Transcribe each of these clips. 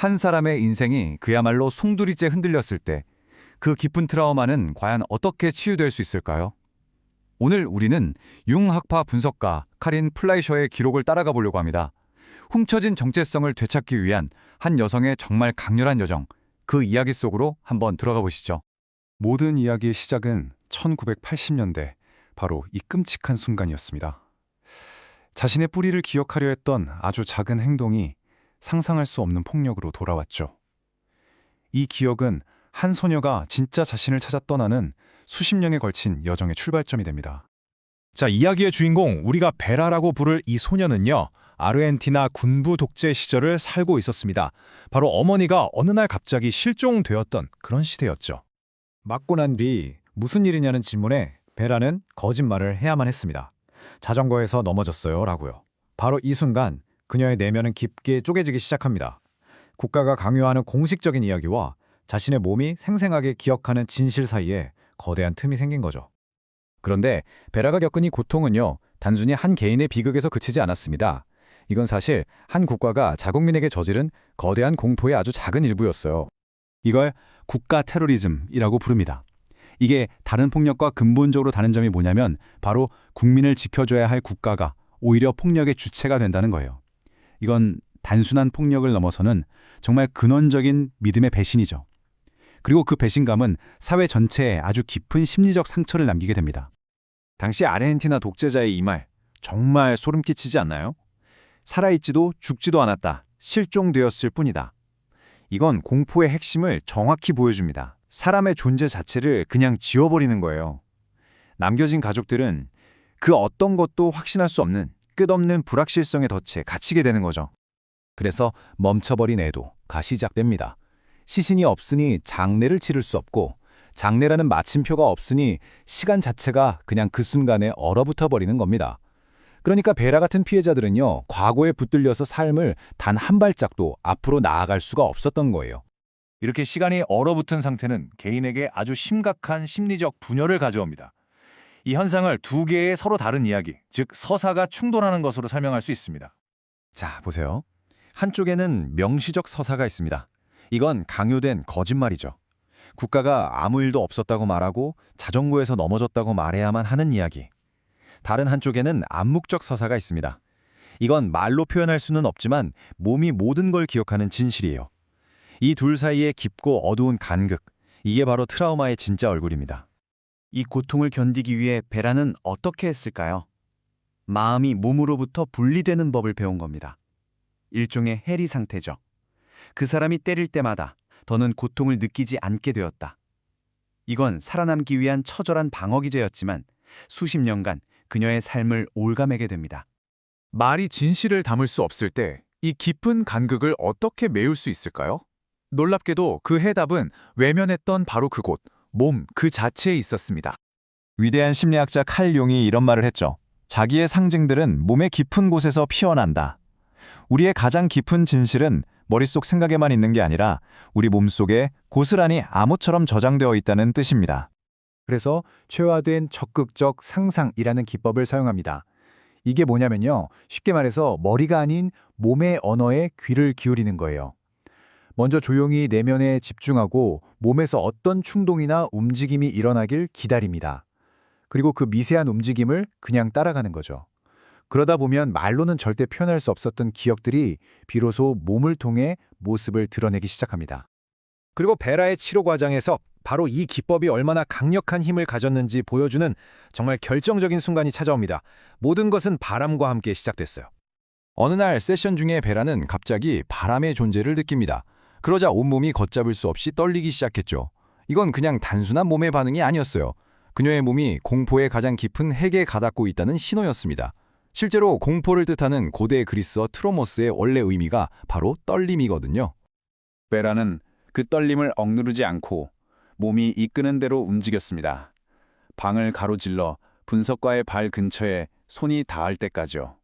한 사람의 인생이 그야말로 송두리째 흔들렸을 때 그 깊은 트라우마는 과연 어떻게 치유될 수 있을까요? 오늘 우리는 융학파 분석가 카린 플라이셔의 기록을 따라가 보려고 합니다. 훔쳐진 정체성을 되찾기 위한 한 여성의 정말 강렬한 여정, 그 이야기 속으로 한번 들어가 보시죠. 모든 이야기의 시작은 1980년대, 바로 이 끔찍한 순간이었습니다. 자신의 뿌리를 기억하려 했던 아주 작은 행동이 상상할 수 없는 폭력으로 돌아왔죠. 이 기억은 한 소녀가 진짜 자신을 찾아 떠나는 수십 년에 걸친 여정의 출발점이 됩니다. 자, 이야기의 주인공, 우리가 베라라고 부를 이 소녀는요, 아르헨티나 군부 독재 시절을 살고 있었습니다. 바로 어머니가 어느 날 갑자기 실종되었던 그런 시대였죠. 맞고 난 뒤 무슨 일이냐는 질문에 베라는 거짓말을 해야만 했습니다. 자전거에서 넘어졌어요 라고요. 바로 이 순간 그녀의 내면은 깊게 쪼개지기 시작합니다. 국가가 강요하는 공식적인 이야기와 자신의 몸이 생생하게 기억하는 진실 사이에 거대한 틈이 생긴 거죠. 그런데 베라가 겪은 이 고통은요, 단순히 한 개인의 비극에서 그치지 않았습니다. 이건 사실 한 국가가 자국민에게 저지른 거대한 공포의 아주 작은 일부였어요. 이걸 국가 테러리즘이라고 부릅니다. 이게 다른 폭력과 근본적으로 다른 점이 뭐냐면 바로 국민을 지켜줘야 할 국가가 오히려 폭력의 주체가 된다는 거예요. 이건 단순한 폭력을 넘어서는 정말 근원적인 믿음의 배신이죠. 그리고 그 배신감은 사회 전체에 아주 깊은 심리적 상처를 남기게 됩니다. 당시 아르헨티나 독재자의 이 말, 정말 소름 끼치지 않나요? 살아있지도 죽지도 않았다. 실종되었을 뿐이다. 이건 공포의 핵심을 정확히 보여줍니다. 사람의 존재 자체를 그냥 지워버리는 거예요. 남겨진 가족들은 그 어떤 것도 확신할 수 없는 끝없는 불확실성의 덫에 갇히게 되는 거죠. 그래서 멈춰버린 애도가 시작됩니다. 시신이 없으니 장례를 치를 수 없고, 장례라는 마침표가 없으니 시간 자체가 그냥 그 순간에 얼어붙어 버리는 겁니다. 그러니까 베라 같은 피해자들은요, 과거에 붙들려서 삶을 단 한 발짝도 앞으로 나아갈 수가 없었던 거예요. 이렇게 시간이 얼어붙은 상태는 개인에게 아주 심각한 심리적 분열을 가져옵니다. 이 현상을 두 개의 서로 다른 이야기, 즉 서사가 충돌하는 것으로 설명할 수 있습니다. 자, 보세요. 한쪽에는 명시적 서사가 있습니다. 이건 강요된 거짓말이죠. 국가가 아무 일도 없었다고 말하고 자전거에서 넘어졌다고 말해야만 하는 이야기. 다른 한쪽에는 암묵적 서사가 있습니다. 이건 말로 표현할 수는 없지만 몸이 모든 걸 기억하는 진실이에요. 이 둘 사이의 깊고 어두운 간극, 이게 바로 트라우마의 진짜 얼굴입니다. 이 고통을 견디기 위해 베라는 어떻게 했을까요? 마음이 몸으로부터 분리되는 법을 배운 겁니다. 일종의 해리 상태죠. 그 사람이 때릴 때마다 더는 고통을 느끼지 않게 되었다. 이건 살아남기 위한 처절한 방어기제였지만 수십 년간 그녀의 삶을 올가매게 됩니다. 말이 진실을 담을 수 없을 때 이 깊은 간극을 어떻게 메울 수 있을까요? 놀랍게도 그 해답은 외면했던 바로 그곳, 몸 그 자체에 있었습니다. 위대한 심리학자 칼 융이 이런 말을 했죠. 자기의 상징들은 몸의 깊은 곳에서 피어난다. 우리의 가장 깊은 진실은 머릿속 생각에만 있는 게 아니라 우리 몸속에 고스란히 암호처럼 저장되어 있다는 뜻입니다. 그래서 최화된 적극적 상상이라는 기법을 사용합니다. 이게 뭐냐면요, 쉽게 말해서 머리가 아닌 몸의 언어에 귀를 기울이는 거예요. 먼저 조용히 내면에 집중하고 몸에서 어떤 충동이나 움직임이 일어나길 기다립니다. 그리고 그 미세한 움직임을 그냥 따라가는 거죠. 그러다 보면 말로는 절대 표현할 수 없었던 기억들이 비로소 몸을 통해 모습을 드러내기 시작합니다. 그리고 베라의 치료 과정에서 바로 이 기법이 얼마나 강력한 힘을 가졌는지 보여주는 정말 결정적인 순간이 찾아옵니다. 모든 것은 바람과 함께 시작됐어요. 어느 날 세션 중에 베라는 갑자기 바람의 존재를 느낍니다. 그러자 온몸이 걷잡을 수 없이 떨리기 시작했죠. 이건 그냥 단순한 몸의 반응이 아니었어요. 그녀의 몸이 공포의 가장 깊은 핵에 가닿고 있다는 신호였습니다. 실제로 공포를 뜻하는 고대 그리스어 트로모스의 원래 의미가 바로 떨림이거든요. 베라는 그 떨림을 억누르지 않고 몸이 이끄는 대로 움직였습니다. 방을 가로질러 분석가의 발 근처에 손이 닿을 때까지요.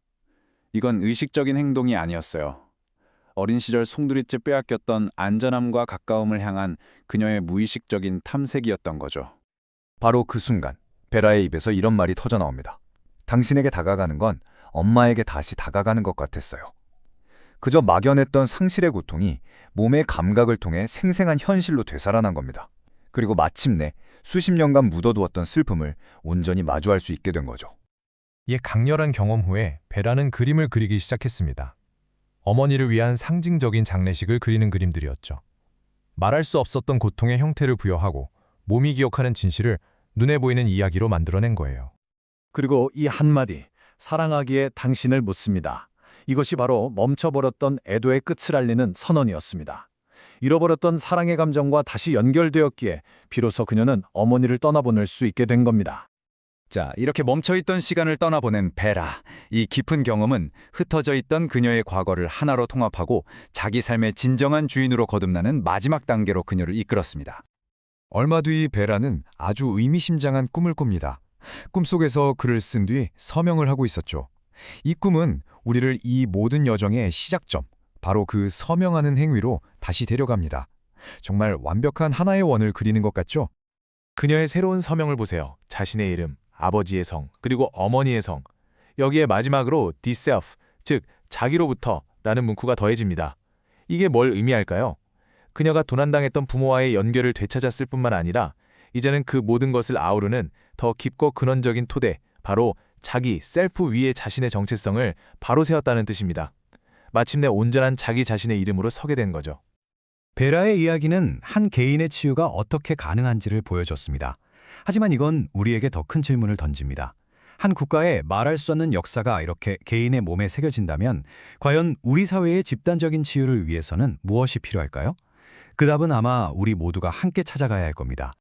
이건 의식적인 행동이 아니었어요. 어린 시절 송두리째 빼앗겼던 안전함과 가까움을 향한 그녀의 무의식적인 탐색이었던 거죠. 바로 그 순간 베라의 입에서 이런 말이 터져나옵니다. 당신에게 다가가는 건 엄마에게 다시 다가가는 것 같았어요. 그저 막연했던 상실의 고통이 몸의 감각을 통해 생생한 현실로 되살아난 겁니다. 그리고 마침내 수십 년간 묻어두었던 슬픔을 온전히 마주할 수 있게 된 거죠. 이 강렬한 경험 후에 베라는 그림을 그리기 시작했습니다. 어머니를 위한 상징적인 장례식을 그리는 그림들이었죠. 말할 수 없었던 고통의 형태를 부여하고 몸이 기억하는 진실을 눈에 보이는 이야기로 만들어낸 거예요. 그리고 이 한마디, 사랑하기에 당신을 묻습니다. 이것이 바로 멈춰버렸던 애도의 끝을 알리는 선언이었습니다. 잃어버렸던 사랑의 감정과 다시 연결되었기에 비로소 그녀는 어머니를 떠나보낼 수 있게 된 겁니다. 자, 이렇게 멈춰있던 시간을 떠나보낸 베라. 이 깊은 경험은 흩어져 있던 그녀의 과거를 하나로 통합하고 자기 삶의 진정한 주인으로 거듭나는 마지막 단계로 그녀를 이끌었습니다. 얼마 뒤 베라는 아주 의미심장한 꿈을 꿉니다. 꿈속에서 글을 쓴 뒤 서명을 하고 있었죠. 이 꿈은 우리를 이 모든 여정의 시작점, 바로 그 서명하는 행위로 다시 데려갑니다. 정말 완벽한 하나의 원을 그리는 것 같죠? 그녀의 새로운 서명을 보세요. 자신의 이름, 아버지의 성, 그리고 어머니의 성. 여기에 마지막으로 the-self, 즉 자기로부터 라는 문구가 더해집니다. 이게 뭘 의미할까요? 그녀가 도난당했던 부모와의 연결을 되찾았을 뿐만 아니라 이제는 그 모든 것을 아우르는 더 깊고 근원적인 토대, 바로 자기, 셀프 위에 자신의 정체성을 바로 세웠다는 뜻입니다. 마침내 온전한 자기 자신의 이름으로 서게 된 거죠. 베라의 이야기는 한 개인의 치유가 어떻게 가능한지를 보여줬습니다. 하지만 이건 우리에게 더 큰 질문을 던집니다. 한 국가의 말할 수 없는 역사가 이렇게 개인의 몸에 새겨진다면 과연 우리 사회의 집단적인 치유를 위해서는 무엇이 필요할까요? 그 답은 아마 우리 모두가 함께 찾아가야 할 겁니다.